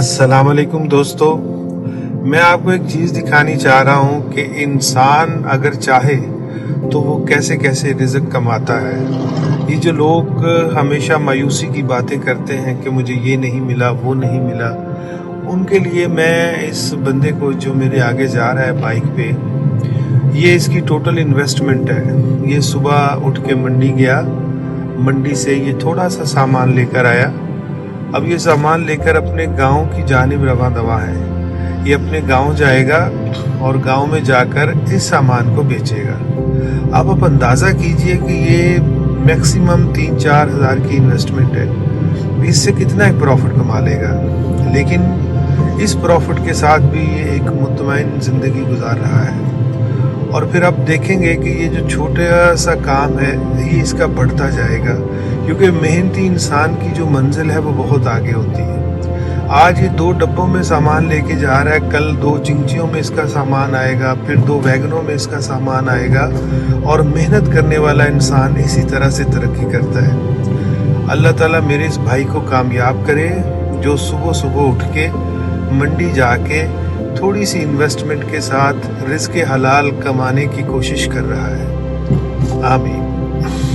अस्सलाम वालेकुम दोस्तों, मैं आपको एक चीज़ दिखानी चाह रहा हूँ कि इंसान अगर चाहे तो वो कैसे कैसे रिज़्क कमाता है। ये जो लोग हमेशा मायूसी की बातें करते हैं कि मुझे ये नहीं मिला, वो नहीं मिला, उनके लिए मैं इस बंदे को जो मेरे आगे जा रहा है बाइक पे, ये इसकी टोटल इन्वेस्टमेंट है। ये सुबह उठ के मंडी गया, मंडी से ये थोड़ा सा सामान लेकर आया। अब ये सामान लेकर अपने गांव की जानिब रवां दवा है। ये अपने गांव जाएगा और गांव में जाकर इस सामान को बेचेगा। अब आप अंदाज़ा कीजिए कि ये मैक्सिमम 3-4 हज़ार की इन्वेस्टमेंट है, इससे कितना एक प्रॉफिट कमा लेगा। लेकिन इस प्रॉफिट के साथ भी ये एक मुतमईन ज़िंदगी गुजार रहा है। और फिर आप देखेंगे कि ये जो छोटा सा काम है ये इसका बढ़ता जाएगा, क्योंकि मेहनती इंसान की जो मंजिल है वो बहुत आगे होती है। आज ये 2 डब्बों में सामान लेके जा रहा है, कल 2 चिंचियों में इसका सामान आएगा, फिर 2 वैगनों में इसका सामान आएगा। और मेहनत करने वाला इंसान इसी तरह से तरक्की करता है। अल्लाह ताला मेरे इस भाई को कामयाब करे जो सुबह सुबह उठ के मंडी जाके थोड़ी सी इन्वेस्टमेंट के साथ रिज़्क़ हलाल कमाने की कोशिश कर रहा है। आमीन।